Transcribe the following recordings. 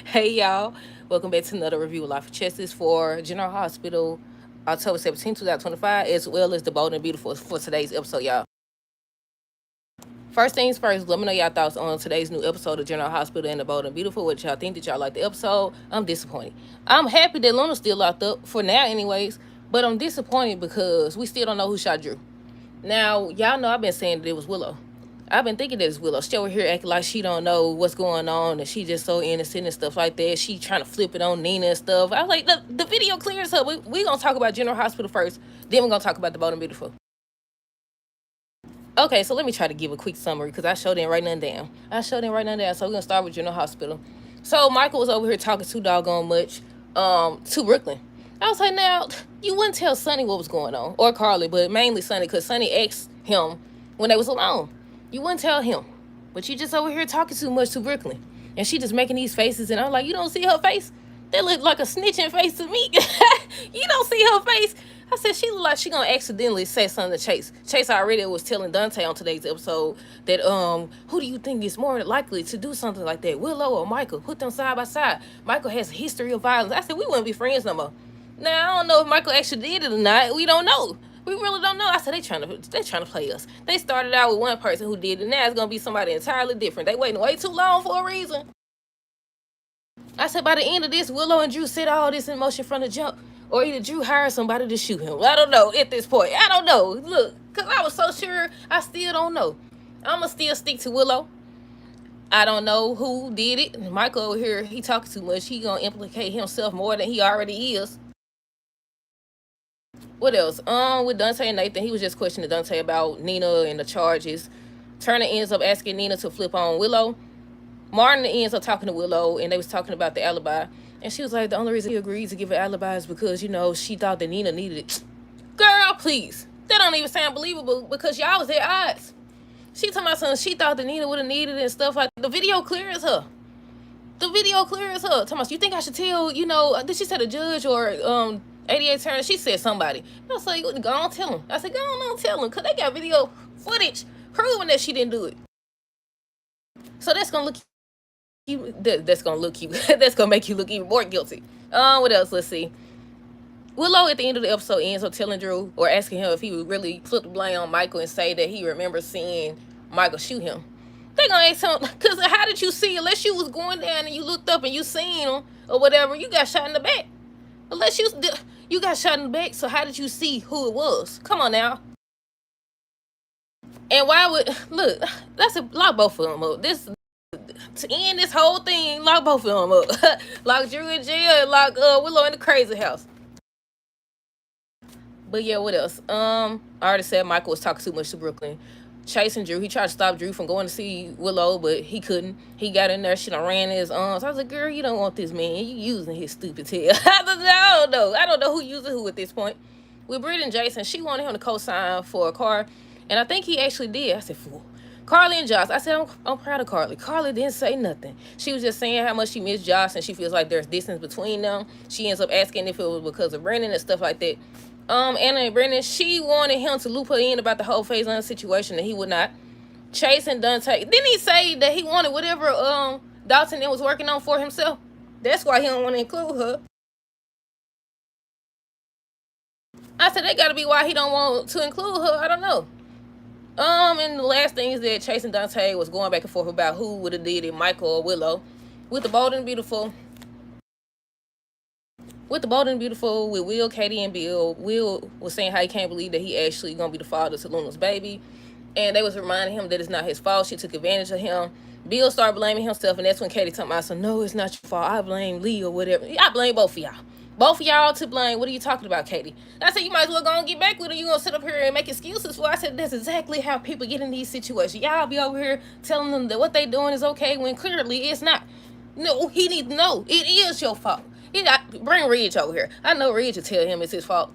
Hey y'all, welcome back to another review of Life of Chesses for General Hospital, October 17, 2025, as well as the Bold and Beautiful for today's episode, y'all. First things first, let me know y'all thoughts on today's new episode of General Hospital and the Bold and Beautiful. What y'all think? Did y'all like the episode? I'm disappointed. I'm happy that Luna's still locked up for now, anyways, but I'm disappointed because we still don't know who shot Drew. Now, y'all know I've been saying that it was Willow. I've been thinking that it's Willow. She over here acting like she don't know what's going on and she just so innocent and stuff like that. She trying to flip it on Nina and stuff. I was like, the video clears up. We gonna talk about General Hospital first, then we're gonna talk about the Bold and Beautiful. Okay, so let me try to give a quick summary because I showed didn't write nothing down. So we're gonna start with General Hospital. So Michael was over here talking too doggone much to Brooklyn. I was like, now you wouldn't tell Sonny what was going on, or Carly, but mainly Sonny, because Sonny asked him when they was alone. You wouldn't tell him, but you just over here talking too much to Brooklyn, and she just making these faces, and I'm like, you don't see her face? That look like a snitching face to me. You don't see her face. I said she look like she gonna accidentally say something to Chase. Chase already was telling Dante on today's episode that who do you think is more likely to do something like that, Willow or Michael? Put them side by side. Michael has a history of violence. I said we wouldn't be friends no more. Now I don't know if Michael actually did it or not. We don't know. We really don't know. I said they trying to play us. They started out with one person who did it. Now it's gonna be somebody entirely different. They waiting way too long for a reason. I said by the end of this, Willow and Drew set all this in motion from the jump. Or either Drew hired somebody to shoot him. I don't know at this point. I don't know. Look, because I was so sure, I still don't know. I'm going to still stick to Willow. I don't know who did it. Michael over here, he talking too much. He going to implicate himself more than he already is. What else? With Dante and Nathan, he was just questioning Dante about Nina and the charges. Turner ends up asking Nina to flip on Willow. Martin ends up talking to Willow, and they was talking about the alibi. And she was like, the only reason he agreed to give an alibi is because, she thought that Nina needed it. Girl, please. That don't even sound believable because y'all was at odds. She talking about something she thought that Nina would have needed it and stuff like that. The video clears her. Talking about, you think I should tell, did she say the judge or 88 Turner? She said somebody. I was like, go on tell him. I said, go on tell him because they got video footage proving that she didn't do it. So that's going to look that's gonna look you that's gonna make you look even more guilty. What else? Let's see. Willow at the end of the episode ends up telling Drew or asking him if he would really flip the blame on Michael and say that he remembers seeing Michael shoot him. They gonna ask him, because how did you see? Unless you was going down and you looked up and you seen him or whatever, you got shot in the back. Unless you got shot in the back, so how did you see who it was? Come on now. And why would look? That's a lock both of them up. This to end this whole thing, lock both of them up. Lock Drew in jail and lock Willow in the crazy house. But yeah, what else? I already said Michael was talking too much to Brooklyn. Chasing Drew. He tried to stop Drew from going to see Willow, but he couldn't. He got in there, she done ran his arms. I was like, girl, you don't want this man. You using his stupid tail. I don't know who using who at this point. With Britt and Jason, she wanted him to co-sign for a car, and I think he actually did. I said, fool. Carly and Josh. I said, I'm proud of Carly. Carly didn't say nothing. She was just saying how much she missed Josh and she feels like there's distance between them. She ends up asking if it was because of Brendan and stuff like that. Anna and Brendan, she wanted him to loop her in about the whole Faison situation, and he would not. Chase and Dante, didn't he say that he wanted whatever Dalton was working on for himself? That's why he don't want to include her. I said, that gotta be why he don't want to include her. I don't know. And the last thing is that Chase and Dante was going back and forth about who would have did it, Michael or Willow. With the Bold and Beautiful, with Will, Katie, and Bill, Will was saying how he can't believe that he actually gonna be the father to Luna's baby. And they was reminding him that it's not his fault. She took advantage of him. Bill started blaming himself, and that's when Katie told me, so no, it's not your fault. I blame Lee or whatever. I blame both of y'all. Both of y'all to blame. What are you talking about, Katie? I said, you might as well go and get back with her. You gonna sit up here and make excuses for? I said, that's exactly how people get in these situations. Y'all be over here telling them that what they doing is okay when clearly it's not. No, he needs to know. It is your fault. Bring Ridge over here. I know Ridge will tell him it's his fault.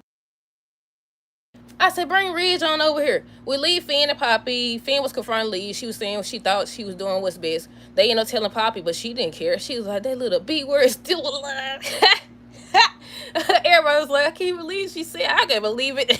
I said, bring Ridge on over here. We leave Finn and Poppy. Finn was confronting Lee. She was saying she thought she was doing what's best. They ended up telling Poppy, but she didn't care. She was like, that little B word is still alive. Everybody was like, I can't believe she said. I can't believe it.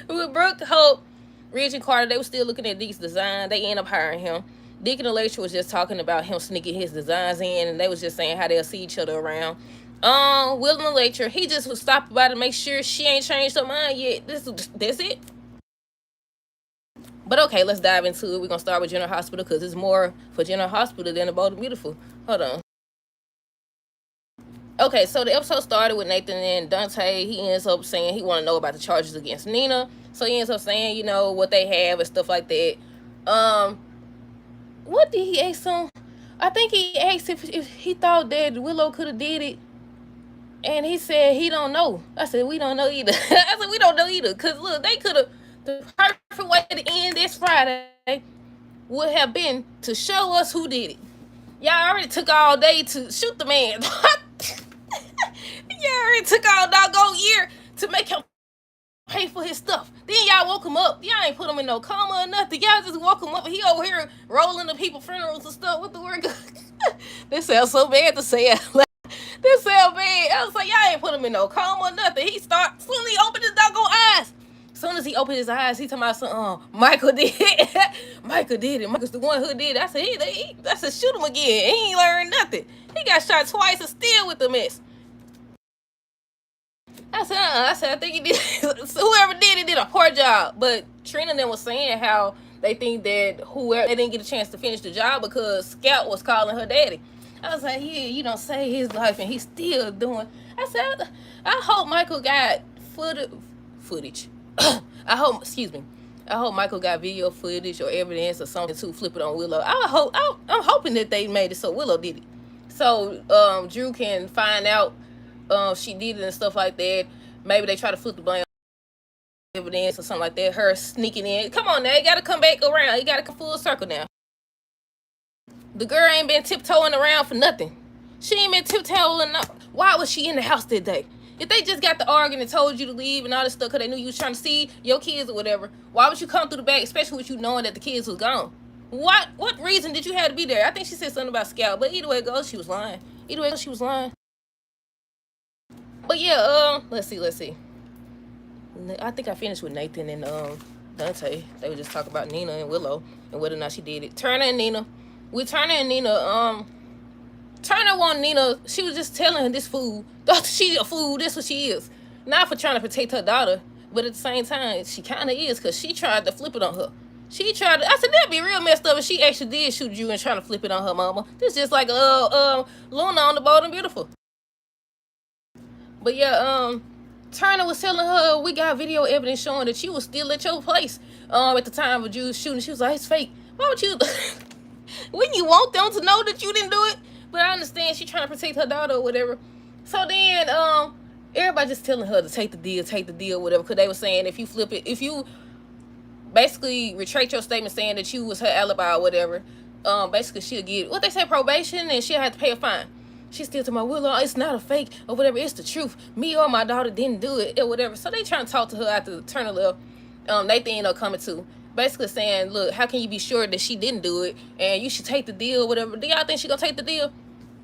With Brooke, Hope, Ridge, and Carter, they were still looking at Deke's design. They ended up hiring him. Deacon and Lecture was just talking about him sneaking his designs in, and they was just saying how they'll see each other around. William and Lecture, he just was stopping by to make sure she ain't changed her mind yet. That's it. But okay, let's dive into it. We're gonna start with General Hospital because it's more for General Hospital than the Bold and Beautiful. Hold on. Okay, so the episode started with Nathan and Dante. He ends up saying he want to know about the charges against Nina. So he ends up saying, you know, what they have and stuff like that. What did he ask him? I think he asked if he thought that Willow could have did it. And he said he don't know. I said, we don't know either. I said, we don't know either. Because, look, they could have, the perfect way to end this Friday would have been to show us who did it. Y'all already took all day to shoot the man. Y'all already took all doggone year to make him pay for his stuff. Then y'all woke him up. Y'all ain't put him in no coma or nothing. Y'all just woke him up and he over here rolling the people funerals and stuff. What the word? This sounds so bad to say it. This sounds bad. I was like, y'all ain't put him in no coma or nothing. He start, soon as he opened his doggone eyes. Soon as he opened his eyes, he talking about something. Michael did it. Michael did it. Michael's the one who did it. I said, I said, shoot him again. He ain't learned nothing. He got shot twice and still with the mess. I said, I think he did. Whoever did it did a poor job. But Trina and them was saying how they think that whoever, they didn't get a chance to finish the job because Scout was calling her daddy. I was like, yeah, you don't save his life and he's still doing. I said, I hope Michael got footage. I hope Michael got video footage or evidence or something to flip it on Willow. I'm hoping that they made it so Willow did it. So Drew can find out she did it and stuff like that. Maybe they try to flip the blame evidence or something like that. Her sneaking in. Come on now, you gotta come back around. You gotta come full circle now. The girl ain't been tiptoeing around for nothing. She ain't been tiptoeing. Why was she in the house that day? If they just got the argument and told you to leave and all this stuff because they knew you was trying to see your kids or whatever, why would you come through the back, especially with you knowing that the kids was gone? What reason did you have to be there? I think she said something about Scout, but either way it goes, she was lying. But yeah, let's see. I think I finished with Nathan and Dante. They were just talking about Nina and Willow and whether or not she did it. Turner and Nina. With Turner and Nina, Turner wanted Nina, she was just telling her this fool, she a fool, that's what she is. Not for trying to protect her daughter, but at the same time, she kind of is, because she tried to flip it on her. I said, that'd be real messed up if she actually did shoot you and trying to flip it on her mama. This just like Luna on the Bold and Beautiful. But yeah, Turner was telling her, we got video evidence showing that you was still at your place at the time of you shooting. She was like, it's fake. Why would you... Wouldn't you want them to know that you didn't do it? But I understand she's trying to protect her daughter or whatever. So then, everybody just telling her to take the deal, whatever. Because they were saying if you basically retract your statement saying that you was her alibi or whatever, basically she'll get, what they say, probation, and she'll have to pay a fine. She's still talking about, Willow, it's not a fake or whatever, it's the truth. Me or my daughter didn't do it or whatever. So they trying to talk to her after Turner left. Nathan ended up coming too. Basically saying, look, how can you be sure that she didn't do it and you should take the deal or whatever? Do y'all think she gonna take the deal?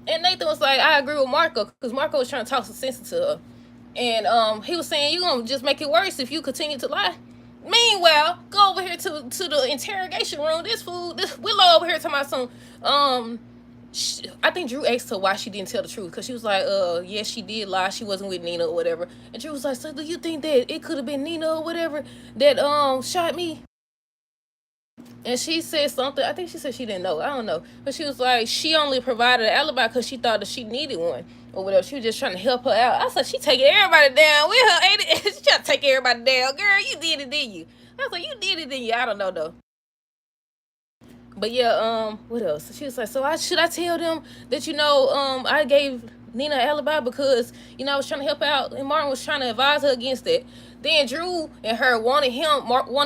And Nathan was like, I agree with Marco, because Marco was trying to talk some sense to her. And he was saying, you gonna just make it worse if you continue to lie. Meanwhile, go over here to the interrogation room. This Willow over here talking about some, I think Drew asked her why she didn't tell the truth, because she was like, yes, she did lie, she wasn't with Nina or whatever. And Drew was like, so do you think that it could have been Nina or whatever that shot me? And she said something, I think she said she didn't know, I don't know. But she was like, she only provided an alibi because she thought that she needed one or whatever. She was just trying to help her out. I said, she taking everybody down with her, ain't it? She trying to take everybody down. Girl, you did it, didn't you? I was like, you did it, didn't you? I don't know, though. But yeah, what else? She was like, so should I tell them that, I gave Nina an alibi because, I was trying to help out and Martin was trying to advise her against that. Then Drew and her wanted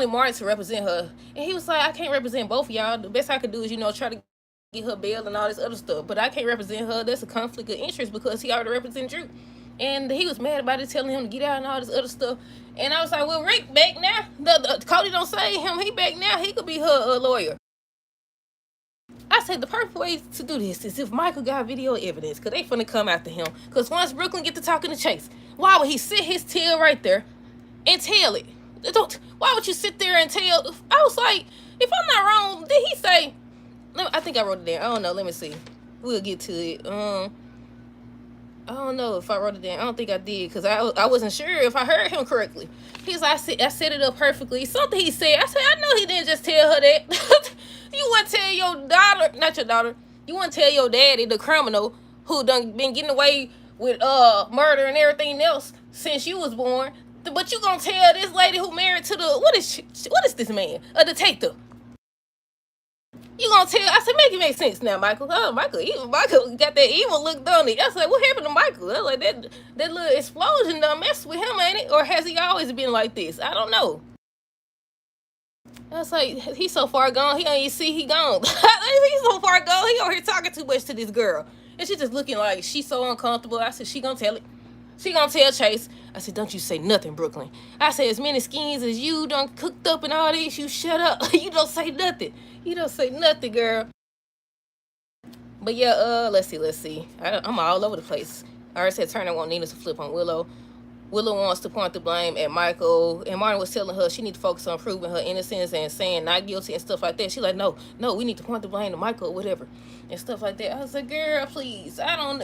Martin to represent her. And he was like, I can't represent both of y'all. The best I could do is, try to get her bail and all this other stuff. But I can't represent her. That's a conflict of interest because he already represented Drew. And he was mad about it, telling him to get out and all this other stuff. And I was like, well, Rick back now. Cody don't say him. He back now. He could be her lawyer. I said the perfect way to do this is if Michael got video evidence, because they finna come after him. Because once Brooklyn get to talking to Chase, why would he sit his tail right there and tell it? Why would you sit there and tell? I was like, if I'm not wrong, did he say, I think I wrote it down. I don't know. Let me see. We'll get to it. I don't know if I wrote it down. I don't think I did because I wasn't sure if I heard him correctly. He's like, I set it up perfectly. Something he said. I said, I know he didn't just tell her that. You wouldn't tell your daughter, not your daughter. You wouldn't tell your daddy, the criminal who done been getting away with murder and everything else since you was born. But you gonna tell this lady who married to the what is this man? A detective. You gonna tell? I said, make it make sense now, Michael. Oh, Michael got that evil look, don't he? I was like, what happened to Michael? I was like, that little explosion done messed with him, ain't it? Or has he always been like this? I don't know. I was like, he's so far gone, he don't even see he gone. He's so far gone, he over here talking too much to this girl. And she just looking like she's so uncomfortable. I said, she gonna tell it. She gonna tell Chase. I said, don't you say nothing, Brooklyn. I said, as many skins as you done cooked up and all this, you shut up. You don't say nothing. You don't say nothing, girl. But yeah, let's see. I'm all over the place. I already said Turner want Nina to flip on Willow. Willow wants to point the blame at Michael, and Martin was telling her she need to focus on proving her innocence and saying not guilty and stuff like that. She's like, no, we need to point the blame to Michael or whatever and stuff like that. I was like, girl, please. I don't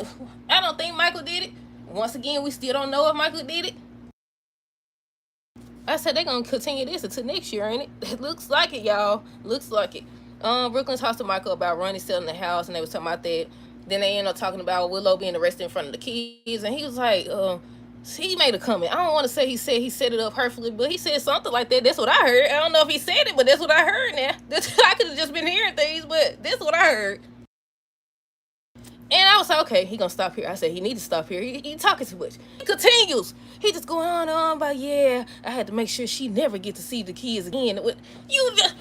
think Michael did it. Once again, we still don't know if Michael did it. I said they're gonna continue this until next year, ain't it? It looks like it, y'all. Looks like it. Brooklyn talked to Michael about Ronnie selling the house, and they was talking about that. Then they ended up talking about Willow being arrested in front of the kids, and he was like, he made a comment. I don't want to say he set it up perfectly, but he said something like that. That's what I heard. I don't know if he said it, but that's what I heard now. I could have just been hearing things, but that's what I heard. And I was like, okay, he gonna stop here. I said, he need to stop here. He talking too much. He continues. He just going on, but yeah, I had to make sure she never get to see the kids again. You just,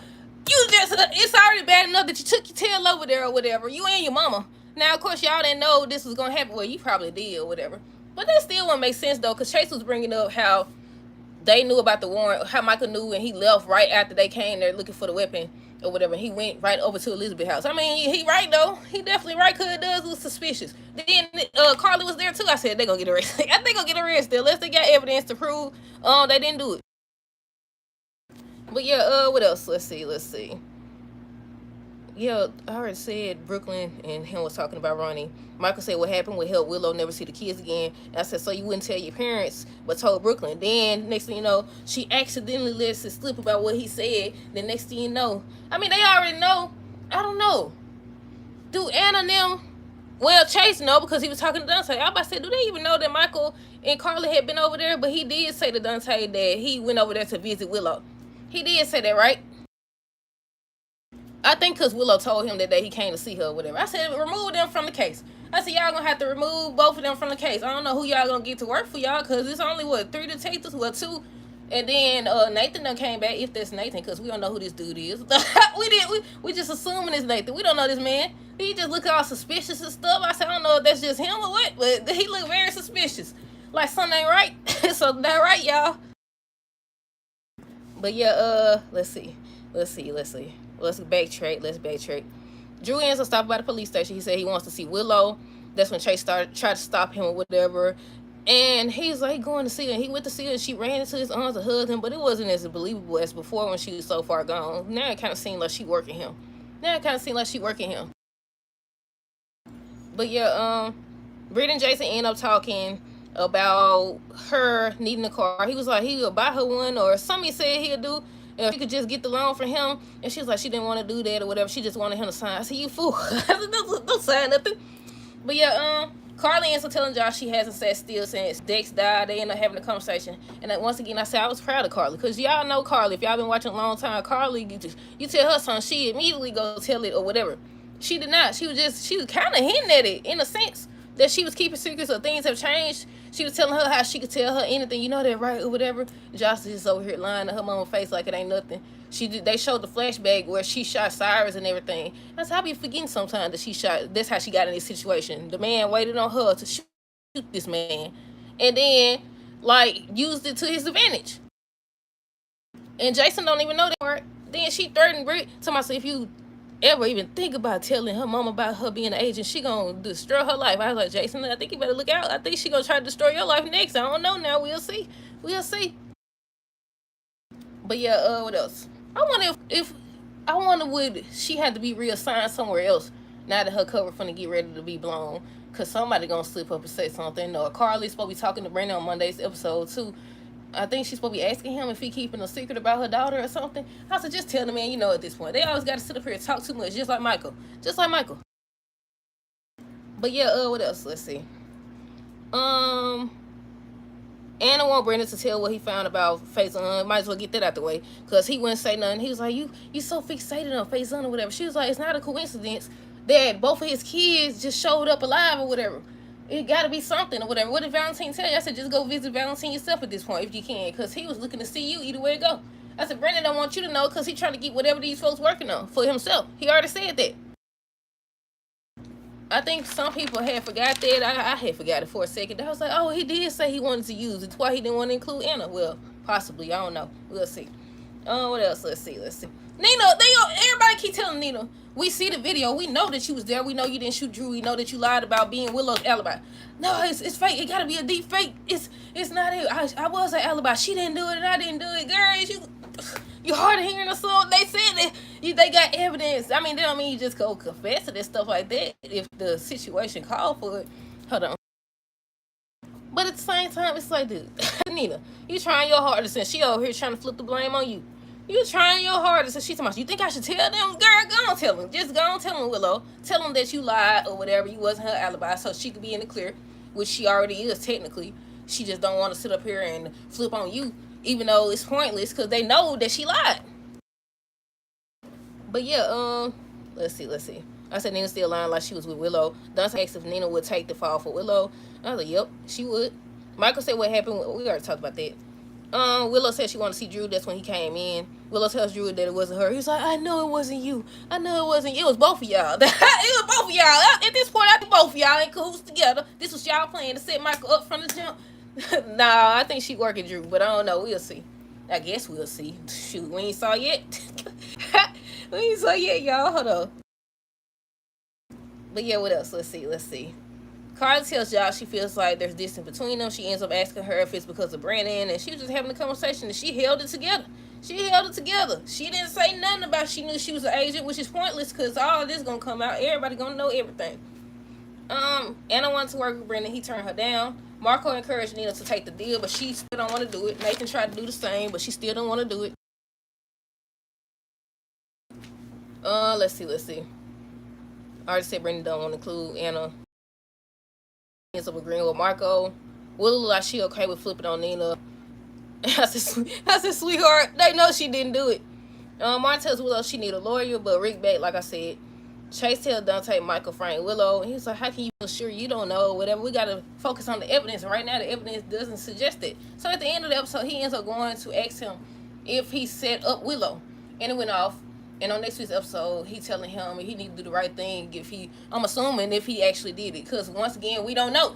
it's already bad enough that you took your tail over there or whatever. You and your mama. Now, of course, y'all didn't know this was gonna happen. Well, you probably did or whatever. But that still wouldn't make sense, though, because Chase was bringing up how they knew about the warrant, how Michael knew, and he left right after they came there looking for the weapon or whatever. He went right over to Elizabeth's house. I mean, he right, though. He definitely right, because it does look suspicious. Then Carly was there, too. I said, they going to get arrested. I think they're going to get arrested unless they got evidence to prove they didn't do it. But, yeah, what else? Let's see. Yeah, I already said Brooklyn and him was talking about Ronnie. Michael said what happened would help Willow never see the kids again. And I said, so you wouldn't tell your parents, but told Brooklyn. Then, next thing you know, she accidentally lets it slip about what he said. Then next thing you know, I mean, they already know. I don't know. Do Anna and them, well, Chase know because he was talking to Dante. I about to say, do they even know that Michael and Carly had been over there? But he did say to Dante that he went over there to visit Willow. He did say that, right? I think because Willow told him that day he came to see her or whatever. I said, remove them from the case. I said, y'all gonna have to remove both of them from the case. I don't know who y'all gonna get to work for y'all because it's only, 3 detectives? Well, 2. And then Nathan done came back, if that's Nathan, because we don't know who this dude is. we just assuming it's Nathan. We don't know this man. He just look all suspicious and stuff. I said, I don't know if that's just him or what, but he look very suspicious. Like something ain't right. So that right, y'all. But yeah, let's see. Let's backtrack. Drew ends up stopping by the police station. He said he wants to see Willow. That's when Chase tried to stop him or whatever. And he's like going to see her. He went to see her and she ran into his arms and hugged him. But it wasn't as believable as before when she was so far gone. Now it kind of seemed like she working him. But yeah, Britt and Jason end up talking about her needing a car. He was like, he would buy her one or something he said he'd do. If she could just get the loan for him, and she was like, she didn't want to do that or whatever. She just wanted him to sign. I said, you fool. I said, don't sign nothing. But yeah, Carly ends up telling Josh she hasn't sat still since Dex died. They end up having a conversation. And once again, I said I was proud of Carly. Because y'all know Carly. If y'all been watching a long time, Carly, you tell her something, she immediately go tell it or whatever. She did not. She was kind of hinting at it in a sense that she was keeping secrets or things have changed. She was telling her how she could tell her anything, you know that, right, or whatever. Josh is just over here lying to her mama's face like it ain't nothing. They showed the flashback where she shot Cyrus and everything. That's how I be forgetting sometimes that she shot. That's how she got in this situation. The man waited on her to shoot this man, and then used it to his advantage. And Jason don't even know that part. Then she threatened Britt to myself, if you ever even think about telling her mama about her being an agent, she gonna destroy her life. I was like, Jason, I think you better look out. I think she gonna try to destroy your life next. I don't know now. We'll see. But yeah, what else? I wonder if I wonder would she had to be reassigned somewhere else now that her cover finna get ready to be blown. Cause somebody gonna slip up and say something. No, Carly's supposed to be talking to Brandon on Monday's episode too. I think she's supposed to be asking him if he keeping a secret about her daughter or something. I said, just tell the man, at this point. They always got to sit up here and talk too much, just like Michael. Just like Michael. But yeah, what else? Let's see. Anna want Brandon to tell what he found about Faison. Might as well get that out the way. Because he wouldn't say nothing. He was like, you so fixated on Faison or whatever. She was like, it's not a coincidence that both of his kids just showed up alive or whatever. It got to be something or whatever. What did Valentine tell you? I said, just go visit Valentine yourself at this point if you can. Because he was looking to see you either way it go. I said, Brandon don't want you to know because he's trying to get whatever these folks working on for himself. He already said that. I think some people had forgot that. I had forgot it for a second. I was like, oh, he did say he wanted to use it. That's why he didn't want to include Anna. Well, possibly. I don't know. We'll see. What else? Let's see. Nina, everybody keep telling Nina, we see the video. We know that you was there. We know you didn't shoot Drew. We know that you lied about being Willow's alibi. No, it's fake. It gotta be a deep fake. It's not it. I was an alibi. She didn't do it and I didn't do it. Girl, you hard of hearing or something. They said that they got evidence. I mean, they don't mean you just go confess to this stuff like that if the situation called for it. Hold on. But at the same time, it's like, dude, Nina, you trying your hardest and she over here trying to flip the blame on you. You trying your hardest and she's talking about, you think I should tell them? Girl, go on tell them. Just go on tell them, Willow. Tell them that you lied or whatever. You wasn't her alibi so she could be in the clear, which she already is technically. She just don't want to sit up here and flip on you, even though it's pointless because they know that she lied. But yeah, let's see. I said Nina still lying like she was with Willow. Dante asked if Nina would take the fall for Willow. I was like, yep, she would. Michael said what happened. We already talked about that. Willow said she wanted to see Drew. That's when he came in. Willow tells Drew that it wasn't her. He's like, I know it wasn't you. I know it wasn't you. It was both of y'all. It was both of y'all. At this point, I think both of y'all in cahoots together. This was y'all plan to set Michael up from the jump. Nah, I think she working Drew, but I don't know. We'll see. I guess we'll see. Shoot, we ain't saw yet. We ain't saw yet, y'all. Hold on. But yeah, what else? Let's see. Carly tells Josh she feels like there's distance between them. She ends up asking her if it's because of Brandon, and she was just having a conversation, and she held it together. She didn't say nothing about she knew she was an agent, which is pointless because all of this gonna come out. Everybody gonna know everything. Anna wanted to work with Brandon. He turned her down. Marco encouraged Nina to take the deal, but she still don't want to do it. Nathan tried to do the same, but she still don't want to do it. Let's see. I already said Brandon don't want to include Anna. Ends up agreeing with Marco. Willow like she okay with flipping on Nina. I said, sweetheart, they know she didn't do it. Martin tells Willow she need a lawyer, but Rick back, like I said. Chase tells Dante Michael Frank Willow, and he's like, how can you feel sure you don't know, whatever? We got to focus on the evidence, and right now the evidence doesn't suggest it. So at the end of the episode, he ends up going to ask him if he set up Willow, and it went off. And on next week's episode, he telling him he need to do the right thing. I'm assuming if he actually did it, because once again, we don't know.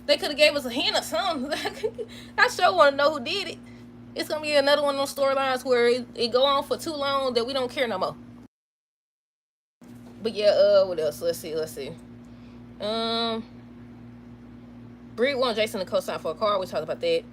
They could have gave us a hint or something. I sure want to know who did it. It's gonna be another one of those storylines where it go on for too long that we don't care no more. But yeah, what else? Let's see. Britt wants Jason to co-sign for a car. We talked about that.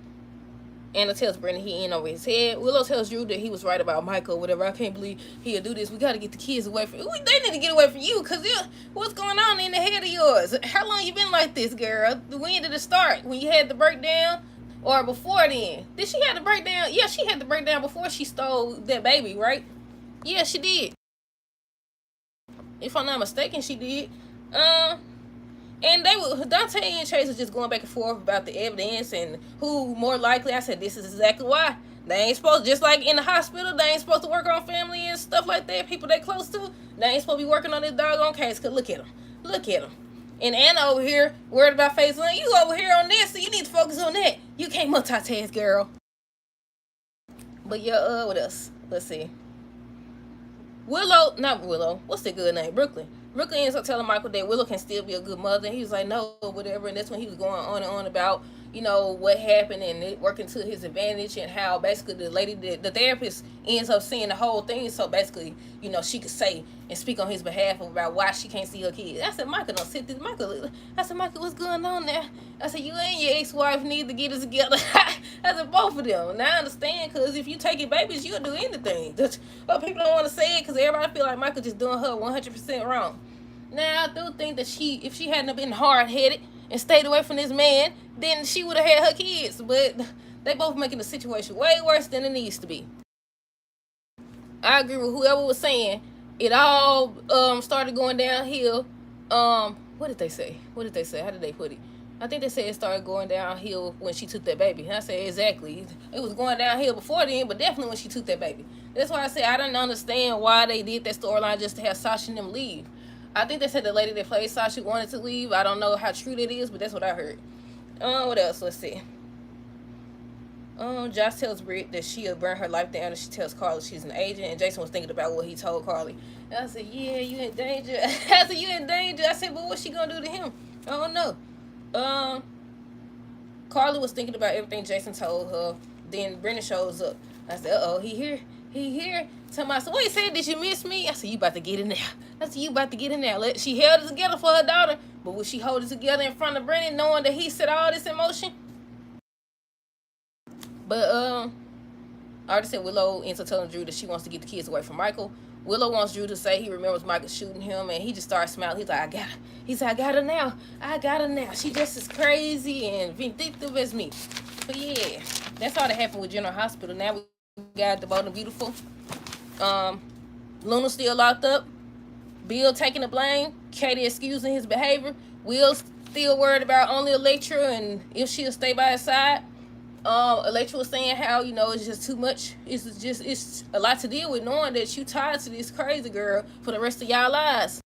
Anna tells Brandon he in over his head. Willow tells Drew that he was right about Michael, whatever. I can't believe he'll do this. We got to get the kids away from you. They need to get away from you, because what's going on in the head of yours? How long you been like this, girl? When did it start? When you had the breakdown? Or before then? Did she have the breakdown? Yeah, she had the breakdown before she stole that baby, right? Yeah, she did. If I'm not mistaken, she did. And Dante and Chase was just going back and forth about the evidence and who more likely. I said, this is exactly why. They ain't supposed, just like in the hospital, they ain't supposed to work on family and stuff like that, people they close to. They ain't supposed to be working on this doggone case, because look at them. And Anna over here, worried about Faison. You over here on this, so you need to focus on that. You can't multitask, girl. But yeah, what else? Let's see. Not Willow. What's the good name? Brooklyn. Brooklyn ends up telling Michael that Willow can still be a good mother. And he was like, no, whatever. And that's when he was going on and on about, what happened and it working to his advantage, and how basically the lady, the therapist, ends up seeing the whole thing. So basically, she could say and speak on his behalf about why she can't see her kids. I said, Michael, don't sit this. I said, Michael, what's going on there? I said, you and your ex-wife need to get it together. I said, both of them. Now I understand, because if you taking babies, you'll do anything. But people don't want to say it because everybody feel like Michael just doing her 100% wrong. Now, I do think that if she hadn't been hard-headed and stayed away from this man, then she would have had her kids. But they both making the situation way worse than it needs to be. I agree with whoever was saying it all started going downhill. What did they say? How did they put it? I think they said it started going downhill when she took that baby. And I said, exactly. It was going downhill before then, but definitely when she took that baby. That's why I said I didn't understand why they did that storyline just to have Sasha and them leave. I think they said the lady that played Sasha wanted to leave. I don't know how true that is, but that's what I heard. What else? Let's see. Josh tells Britt that she'll burn her life down, and she tells Carly she's an agent. And Jason was thinking about what he told Carly. And I said, yeah, you in danger. I said, you in danger. I said, but what's she gonna do to him? I don't know. Carly was thinking about everything Jason told her. Then Brennan shows up. I said, uh-oh, he here. Tell me, I said, what he said, did you miss me? I said, you about to get in there. I said, you about to get in there. She held it together for her daughter, but would she hold it together in front of Brennan, knowing that he set all this in motion? But I already said Willow ends up telling Drew that she wants to get the kids away from Michael. Willow wants Drew to say he remembers Michael shooting him, and he just starts smiling. He's like, I got her. He said, I got her now. She just as crazy and vindictive as me. But yeah, that's all that happened with General Hospital. Now we got the Bold and Beautiful. Luna still locked up. Bill taking the blame. Katie excusing his behavior. Will still worried about only Electra and if she'll stay by his side. Electra was saying how, it's just too much. It's a lot to deal with, knowing that you tied to this crazy girl for the rest of y'all lives.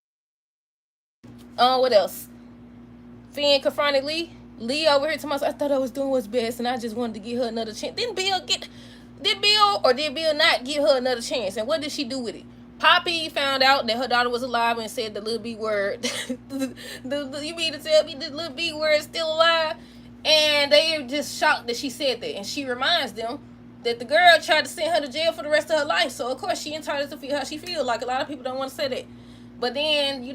What else? Finn confronted Lee. Lee over here to myself, I thought I was doing what's best, and I just wanted to give her another chance. Did Bill not give her another chance? And what did she do with it? Poppy found out that her daughter was alive and said the little B word. You mean to tell me the little B word is still alive? And they are just shocked that she said that. And she reminds them that the girl tried to send her to jail for the rest of her life. So, of course, she entitled to feel how she feels. Like, a lot of people don't want to say that. But then,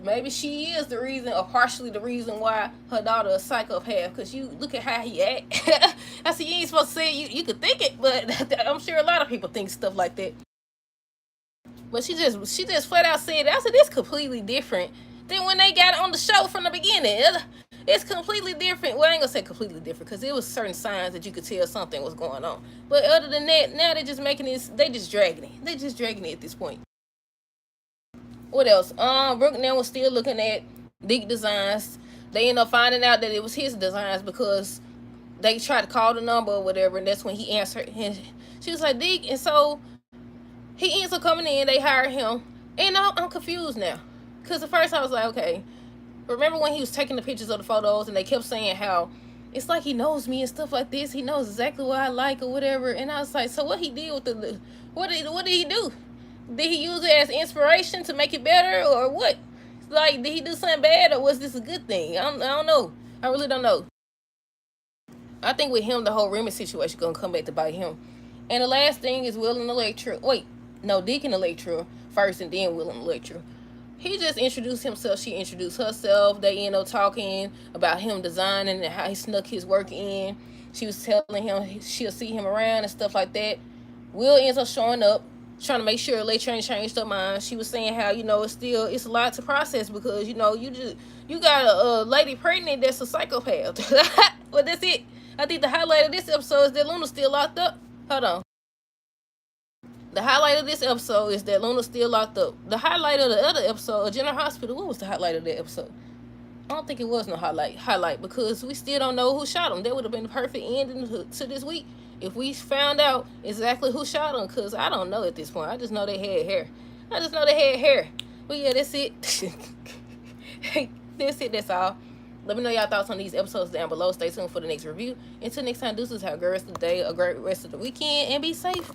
maybe she is the reason, or partially the reason, why her daughter is a psychopath. Because you look at how he act. I said, you ain't supposed to say it. You could think it, but I'm sure a lot of people think stuff like that. But she just flat out said it. I said, it's completely different than when they got on the show from the beginning. It's completely different. Well, I ain't gonna say completely different, because there was certain signs that you could tell something was going on. But other than that, now they're just making this, they just dragging it at this point. What else? Brooke now was still looking at Dick designs. They end up finding out that it was his designs because they tried to call the number or whatever, and that's when he answered. And she was like, Dick, and so he ends up coming in, they hired him, and I'm confused now. Because at first I was like, okay, remember when he was taking the pictures of the photos and they kept saying how it's like he knows me and stuff like this. He knows exactly what I like or whatever. And I was like, so what he did with what did he do? Did he use it as inspiration to make it better or what? Like, did he do something bad or was this a good thing? I don't know. I really don't know. I think with him, the whole Remy situation gonna come back to bite him. And the last thing is Will and Electra. Wait, no, Dick and Electra first and then Will and Electra. He just introduced himself. She introduced herself. They end up talking about him designing and how he snuck his work in. She was telling him she'll see him around and stuff like that. Will ends up showing up, trying to make sure Electra ain't changed her mind. She was saying how, it's a lot to process because, you got a lady pregnant that's a psychopath. But that's it. I think the highlight of this episode is that Luna's still locked up. Hold on. The highlight of this episode is that Luna's still locked up. The highlight of the other episode, General Hospital, what was the highlight of that episode? I don't think it was no highlight because we still don't know who shot him. That would have been the perfect ending to this week if we found out exactly who shot him, because I don't know at this point. I just know they had hair. But yeah, that's it. That's all. Let me know y'all thoughts on these episodes down below. Stay tuned for the next review. Until next time, deuces, have a great rest of the day, a great rest of the weekend, and be safe.